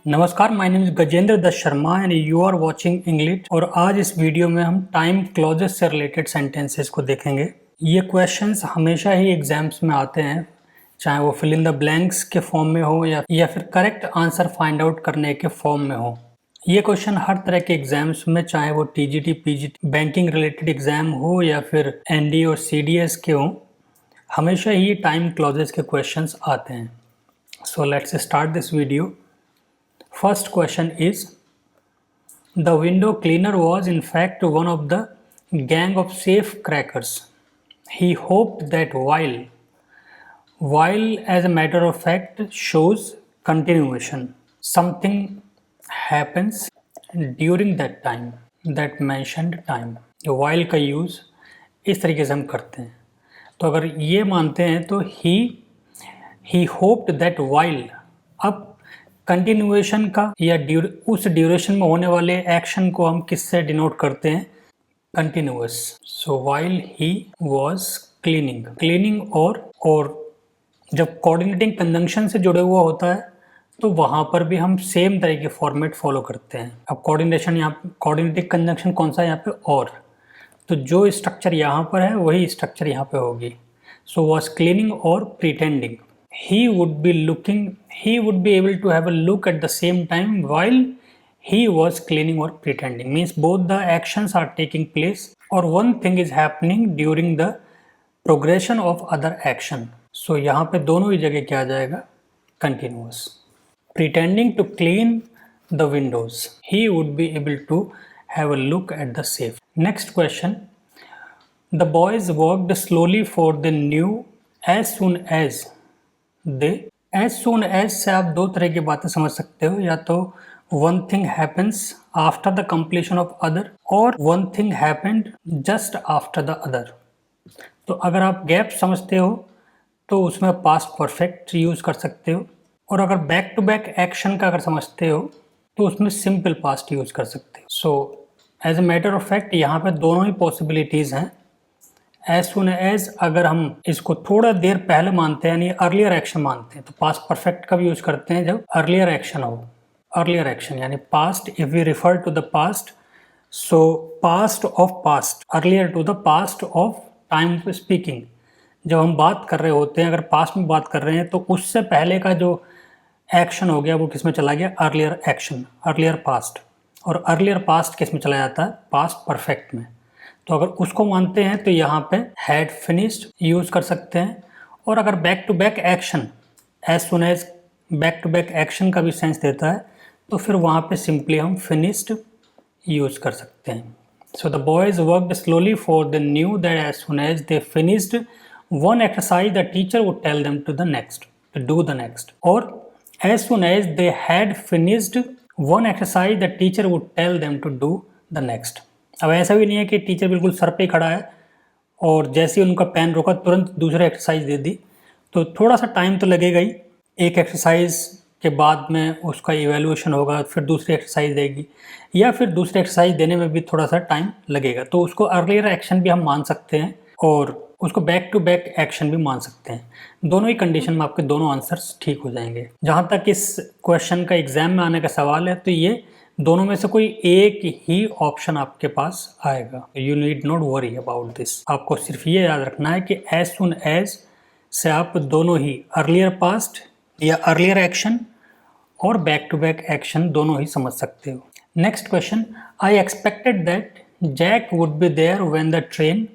नमस्कार, my name is Gajendra Dutt Sharma and you are watching English. और आज इस वीडियो में हम टाइम क्लॉजेस से रिलेटेड सेंटेंसेस को देखेंगे। ये क्वेश्चंस हमेशा ही एग्जाम्स में आते हैं, चाहे वो फिल इन द ब्लैंक्स के फॉर्म में हो या फिर करेक्ट आंसर फाइंड आउट करने के फॉर्म में हो। ये क्वेश्चन हर तरह के एग्जाम्स में, चाहे वो TGT, PGT, banking related exam हो या फिर एनडी और सीडीएस के हो, हमेशा ही टाइम क्लॉजेस के क्वेश्चंस आते हैं। So let's start this video. First question is, the window cleaner was in fact one of the gang of safe crackers. He hoped that while as a matter of fact shows continuation. Something happens during that time, that mentioned time. While का use इस तरीके से हम करते हैं। तो अगर ये मानते हैं तो he hoped that while, अब कंटिन्यूएशन का या उस ड्यूरेशन में होने वाले एक्शन को हम किससे डिनोट करते हैं? Continuous. So while he was cleaning और जब कोऑर्डिनेटिंग कंजंक्शन से जुड़े हुआ होता है तो वहाँ पर भी हम सेम तरह के फॉर्मेट फॉलो करते हैं। अब कोऑर्डिनेटिंग कंजंक्शन कौन सा है यहाँ पे? और, तो जो स्ट्रक्चर यहाँ पर है वही स्ट्रक्चर यहाँ पे होगी। सो वाज क्लीनिंग और pretending. He would be able to have a look at the same time while he was cleaning or pretending. Means both the actions are taking place or one thing is happening during the progression of other action. So यहाँ पे दोनों ही जगह क्या आ जाएगा? Continuous. Pretending to clean the windows. He would be able to have a look at the safe. Next question. The boys walked slowly for they knew as soon as as soon as से आप दो तरह की बातें समझ सकते हो। या तो one thing happens after the completion of other और one thing happened just after the other. तो अगर आप गैप समझते हो तो उसमें पास्ट परफेक्ट यूज कर सकते हो, और अगर बैक टू बैक एक्शन का अगर समझते हो तो उसमें सिंपल पास्ट यूज कर सकते हो। So as a matter of fact यहाँ पे दोनों ही पॉसिबिलिटीज़ हैं। एज सुन एज अगर हम इसको थोड़ा देर पहले मानते हैं, यानी अर्लियर एक्शन मानते हैं, तो पास्ट परफेक्ट का भी यूज करते हैं जब अर्लियर एक्शन हो। अर्लियर एक्शन यानी past, if we refer to the past, so past of past, earlier to the past of time speaking. जब हम बात कर रहे होते हैं, अगर पास्ट में बात कर रहे हैं, तो उससे पहले का जो एक्शन हो गया वो किस में चला गया? Earlier action, earlier past. और अर्लियर पास्ट किस में चला जाता है? पास्ट परफेक्ट में। तो अगर उसको मानते हैं तो यहाँ पे हैड फिनिश्ड यूज कर सकते हैं। और अगर back to back action, as soon as back to back action का भी सेंस देता है, तो फिर वहाँ पे सिंपली हम फिनिश्ड यूज कर सकते हैं। So the boys worked slowly for the knew that as soon as they finished one exercise the teacher would tell them to do the next. और as soon as they had finished one exercise the teacher would tell them to do the next. अब ऐसा भी नहीं है कि teacher बिल्कुल sir पे खड़ा है और जैसे ही उनका पेन रोका तुरंत दूसरा एक्सरसाइज दे दी, तो थोड़ा सा टाइम तो लगेगा ही। एक एक्सरसाइज के बाद में उसका इवैल्यूएशन होगा, फिर दूसरी एक्सरसाइज देगी, या फिर दूसरी एक्सरसाइज देने में भी थोड़ा सा टाइम लगेगा। तो उसको अर्लियर एक्शन भी हम मान सकते हैं और उसको बैक टू बैक एक्शन भी मान सकते हैं। दोनों ही कंडीशन में आपके दोनों आंसर्स ठीक हो जाएंगे। जहाँ तक इस क्वेश्चन का एग्जाम में आने का सवाल है, तो ये दोनों में से कोई एक ही ऑप्शन आपके पास आएगा। You need not worry about this. आपको सिर्फ ये याद रखना है कि एज सुन एज से आप दोनों ही अर्लियर पास्ट या अर्लियर एक्शन और बैक टू बैक एक्शन दोनों ही समझ सकते हो। Next question, I expected that Jack would be there when the train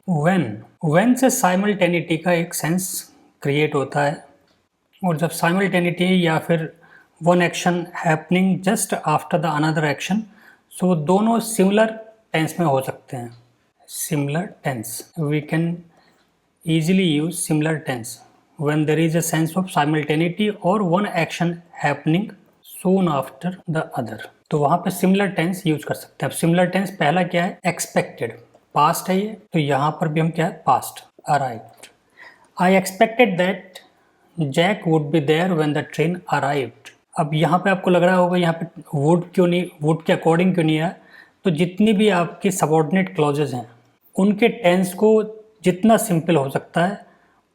when से साइमल्टेनिटी का एक सेंस क्रिएट होता है, और जब साइमल्टेनिटी या फिर one action happening just after the another action, so दोनों सिमिलर टेंस में हो सकते हैं। Similar tense, we can easily use similar tense when there is a sense of simultaneity और one action happening soon after the other. तो वहाँ पे similar tense use कर सकते हैं। अब सिमिलर टेंस पहला क्या है? एक्सपेक्टेड, पास्ट है ये, तो यहाँ पर भी हम क्या है? Past, arrived. I expected that Jack would be there when the train arrived. अब यहाँ पे आपको लग रहा होगा यहाँ पे वुड क्यों नहीं, वुड के अकॉर्डिंग क्यों नहीं है? तो जितनी भी आपकी सबऑर्डिनेट क्लॉजेज हैं उनके टेंस को जितना सिंपल हो सकता है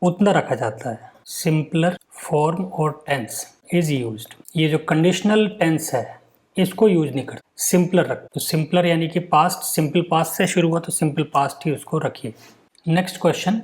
उतना रखा जाता है। सिंपलर फॉर्म और टेंस इज यूज्ड। ये जो कंडीशनल टेंस है इसको यूज नहीं करते, सिंपलर रख। तो सिंपलर यानी कि पास्ट, सिंपल पास्ट से शुरू हुआ तो सिंपल पास्ट ही उसको रखिए। Next question,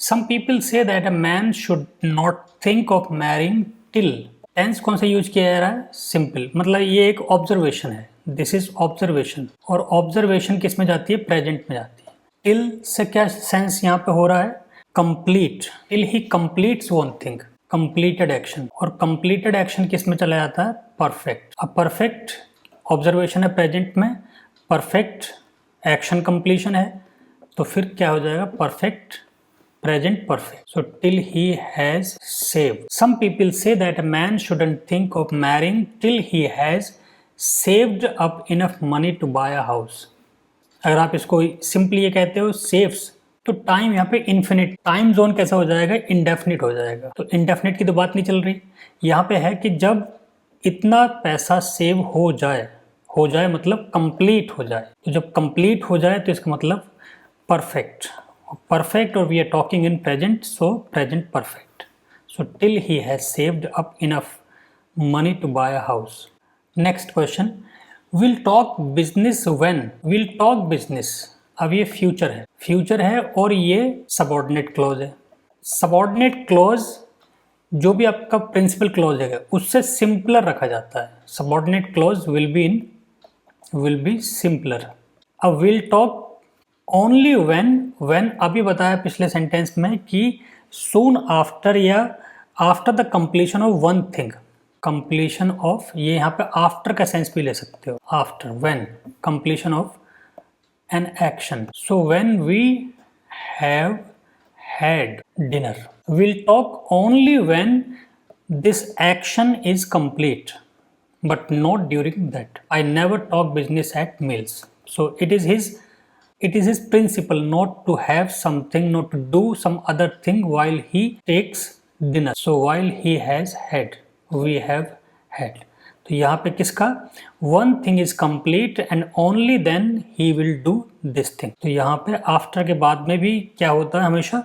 some people say that a man should not think of marrying till. Tense कौन सा यूज किया जा रहा है? सिंपल, मतलब ये एक ऑब्जर्वेशन है, दिस इज ऑब्जर्वेशन। और ऑब्जर्वेशन किस में जाती है? प्रेजेंट में जाती है। टिल से क्या सेंस यहाँ पे हो रहा है? Complete, till he completes one thing, completed action. और कंप्लीटेड एक्शन किस में चला जाता है? परफेक्ट। अब परफेक्ट ऑब्जर्वेशन है प्रेजेंट में, परफेक्ट एक्शन कंप्लीशन है, तो फिर क्या हो जाएगा? Perfect present perfect. So till he has saved. Some people say that a man shouldn't think of marrying till he has saved up enough money to buy a house. अगर आप इसको simply ये कहते हो saves, तो time यहाँ पे infinite, time zone कैसा हो जाएगा? इंडेफिनिट हो जाएगा। तो इंडेफिनिट की तो बात नहीं चल रही, यहाँ पे है कि जब इतना पैसा सेव हो जाए मतलब कंप्लीट हो जाए। तो जब कंप्लीट हो जाए तो इसका मतलब perfect, perfect, or we are talking in present, so present perfect. So till he has saved up enough money to buy a house. Next question, we'll talk business when. We'll talk business, अब ये future है और ये subordinate clause है। Subordinate clause जो भी आपका principal clause है उससे सिंपलर रखा जाता है। Subordinate clause will be simpler. अब विल टॉक ओनली व्हेन अभी बताया पिछले सेंटेंस में कि सून आफ्टर या after the completion of one thing, completion of, ये यहाँ पे आफ्टर का सेंस भी ले सकते हो, after, when completion of an action. So when we have had dinner, will talk only when this action is complete but not during that. I never talk business at meals. So it is his principle not to have something, not to do some other thing while he takes dinner. So while he has had, we have had. तो यहाँ पे किसका? one thing is complete and only then he will do this thing. तो यहाँ पे after के बाद में भी क्या होता है? हमेशा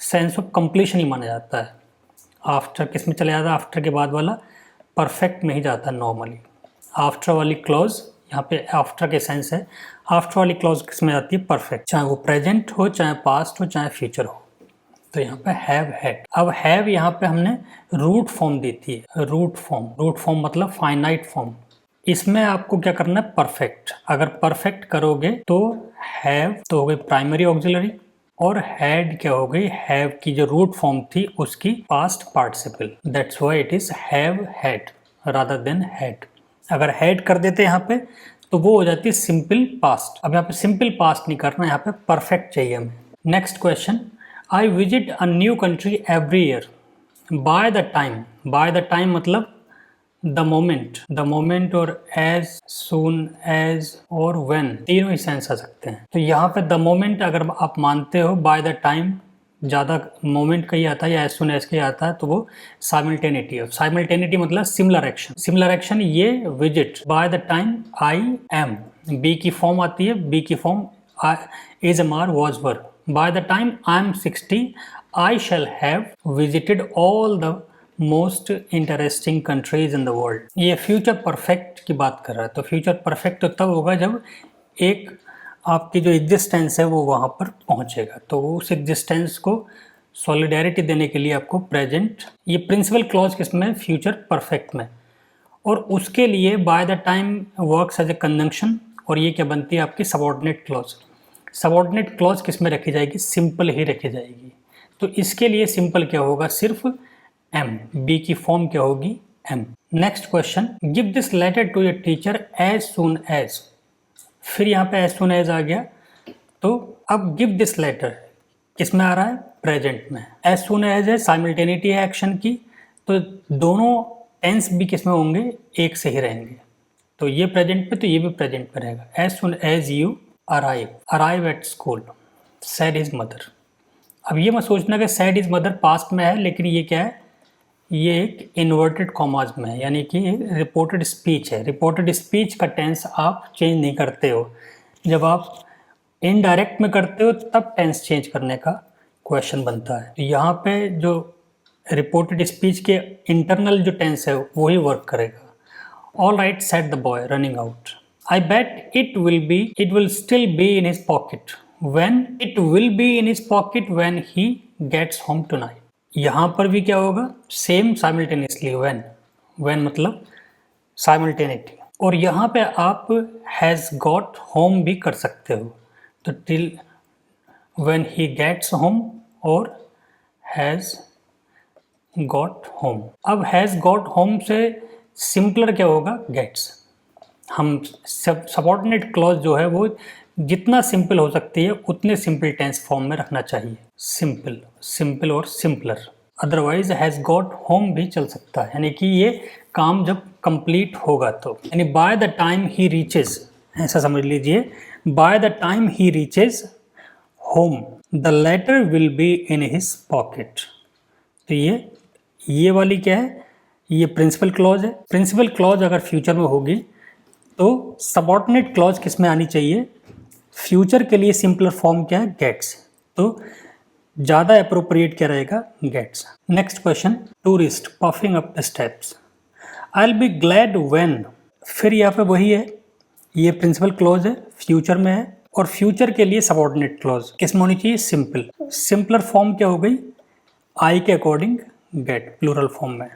sense of completion ही माना जाता है। आफ्टर किस में चले जाता है? आफ्टर के बाद वाला परफेक्ट में ही जाता है नॉर्मली। आफ्टर वाली क्लॉज, यहाँ पे आफ्टर के सेंस है, आफ्टर वाली क्लॉज किस में जाती है? परफेक्ट, चाहे वो प्रेजेंट हो, चाहे पास्ट हो, चाहे फ्यूचर हो। तो यहाँ पे हैव हैड। अब हैव यहाँ पे हमने रूट फॉर्म दी थी, रूट फॉर्म मतलब फाइनाइट फॉर्म। इसमें आपको क्या करना है? परफेक्ट। अगर परफेक्ट करोगे तो हैव तो हो गई प्राइमरी ऑक्सिलरी, और हैड क्या हो गई? हैव की जो रूट फॉर्म थी उसकी past participle. That's why it is have had rather than had. अगर हैड कर देते यहाँ पे तो वो हो जाती है सिंपल पास्ट। अब यहाँ पे सिंपल पास्ट नहीं करना, यहाँ पे परफेक्ट चाहिए हमें। Next question, I visit a new country every year by the time मतलब द मोमेंट और एज सून एज और व्हेन, तीनों ही सेंस आ सकते हैं। तो यहाँ पे द मोमेंट अगर आप मानते हो, बाय द टाइम ज़्यादा मोमेंट का ही आता है या एज सुन एज का ही आता है, तो वो साइमल्टेनिटी है। साइमल्टेनिटी मतलब सिमिलर एक्शन। ये visit, by the time I am, be की फॉर्म आती है, बी की form is am are was were. By the time I am 60 I shall have visited all the most interesting countries in the world. ये future perfect की बात कर रहा है। तो फ्यूचर परफेक्ट तो तब होगा जब एक आपकी जो एग्जिस्टेंस है वो वहाँ पर पहुँचेगा। तो उस एग्जिस्टेंस को सॉलिडेरिटी देने के लिए आपको प्रेजेंट, ये प्रिंसिपल क्लॉज किसमें? फ्यूचर परफेक्ट में। और उसके लिए by the time works as a conjunction, और ये क्या बनती है? आपकी सबऑर्डिनेट क्लॉज। सबऑर्डिनेट क्लॉज किस में रखी जाएगी? सिंपल ही रखी जाएगी। तो इसके लिए सिंपल क्या होगा? सिर्फ एम। बी की फॉर्म क्या होगी? Am. Next question, give this letter to your teacher as soon as. फिर यहाँ पे एज सून एज आ गया, तो अब गिव दिस लेटर किस में आ रहा है? प्रेजेंट में। एज सून एज है, साइमल्टेनिटी है एक्शन की, तो दोनों टेंस भी किस में होंगे? एक से ही रहेंगे। तो ये प्रेजेंट पे, तो ये भी प्रेजेंट पे रहेगा। As soon as you arrive at school, said his mother. अब ये मत सोचना कि सैड हिज मदर पास्ट में है, लेकिन ये क्या है? ये एक इन्वर्टेड कॉमाज में है, यानी कि रिपोर्टेड स्पीच है। रिपोर्टेड स्पीच का टेंस आप चेंज नहीं करते हो, जब आप इनडायरेक्ट में करते हो तब टेंस चेंज करने का क्वेश्चन बनता है। तो यहाँ पे जो रिपोर्टेड स्पीच के इंटरनल जो टेंस है वो ही वर्क करेगा। All right said the boy running out. I bet it will still be in his pocket when he gets home tonight. यहाँ पर भी क्या होगा, सेम साइमल्टेनियसली व्हेन मतलब साइमल्टेनिटी। और यहाँ पे आप हैज़ गॉट होम भी कर सकते हो, तो till when he gets home और हैज़ गॉट होम। अब हैज़ गॉट होम से सिंपलर क्या होगा, गेट्स। हम सबऑर्डिनेट क्लॉज जो है वो जितना सिंपल हो सकती है उतने सिंपल टेंस फॉर्म में रखना चाहिए, सिंपल और simpler. Otherwise has got home भी चल सकता है, यानी कि ये काम जब कंप्लीट होगा तो, यानी by the time he reaches, ऐसा समझ लीजिए, by the time he reaches home the letter will be in his pocket. तो ये वाली क्या है, ये प्रिंसिपल क्लॉज है। प्रिंसिपल क्लॉज अगर फ्यूचर में होगी तो सबऑर्डिनेट क्लॉज किस में आनी चाहिए, फ्यूचर के लिए सिंपलर फॉर्म क्या है, गेट्स। तो ज़्यादा अप्रोप्रिएट क्या रहेगा, gets. Next question, tourist puffing up the steps. I will be glad when, फिर यहाँ पे वही है, ये प्रिंसिपल क्लॉज है, फ्यूचर में है, और फ्यूचर के लिए सबऑर्डिनेट क्लॉज किस में होनी चाहिए, सिंपल। सिंपलर फॉर्म क्या हो गई, आई के अकॉर्डिंग गेट, प्लूरल फॉर्म में।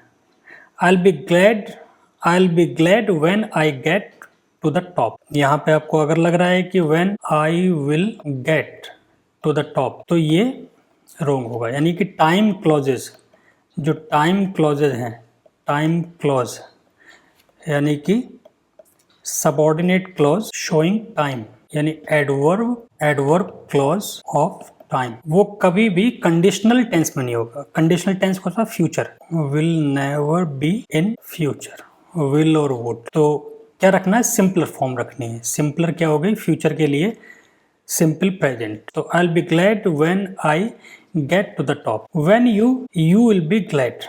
I will be glad when I get to the top. यहाँ पे आपको अगर लग रहा है कि when I will get to the top, तो ये रॉन्ग होगा, यानी कि टाइम क्लॉजेज, जो टाइम क्लॉजेज हैं, टाइम क्लॉज यानी कि सबऑर्डिनेट क्लॉज शोइंग टाइम, यानी एडवर्ब क्लॉज ऑफ टाइम, वो कभी भी कंडीशनल टेंस में नहीं होगा। कंडीशनल टेंस कौन सा, future. Will never be in future, will और वुड। तो क्या रखना है, सिंपलर फॉर्म रखनी है। सिंपलर क्या हो गई, फ्यूचर के लिए सिंपल प्रेजेंट। तो I will be glad when I get to the top, when you will be glad.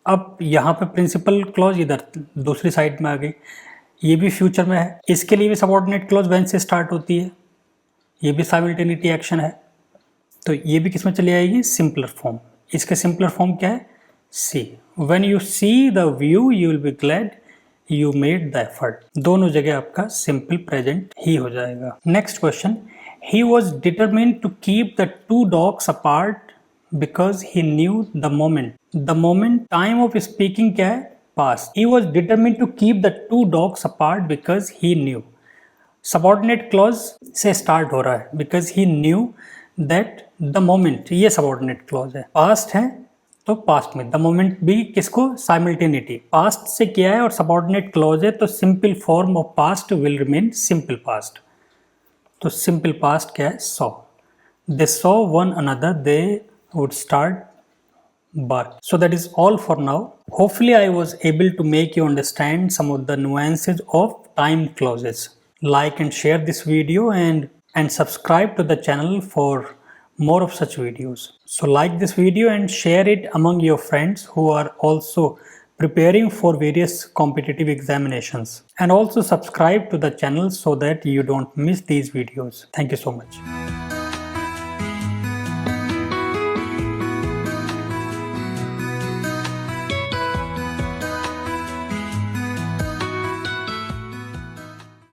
अब यहाँ पे प्रिंसिपल क्लॉज इधर दूसरी साइड में आ गई, ये भी फ्यूचर में है, इसके लिए भी सबऑर्डिनेट क्लॉज व्हेन से स्टार्ट होती है, ये भी साइमल्टेनिटी एक्शन है, तो ये भी किस में चली आएगी, सिंपलर फॉर्म। इसके सिंपलर फॉर्म क्या है, see. When you see the view you will be glad you made the effort. दोनों जगह आपका सिंपल प्रेजेंट ही हो जाएगा। Next question, he was determined to keep the two dogs apart because he knew the moment. The moment time of speaking क्या है, past. He was determined to keep the two dogs apart because he knew. Subordinate clause से start हो रहा है, because he knew that the moment, ये subordinate clause है। Past है तो पास्ट में, द मोमेंट भी किसको, साइमल्टेनिटी, पास्ट से किया है और सबऑर्डिनेट क्लॉज है, तो simple form of past will remain simple past. तो सिंपल पास्ट क्या है, saw. They saw one another, they would start bark. So that is all for now. Hopefully I was able to make you understand some of the nuances of time clauses. Like and share this video and subscribe to the channel for more of such videos. So like this video and share it among your friends who are also preparing for various competitive examinations. And also subscribe to the channel so that you don't miss these videos. Thank you so much.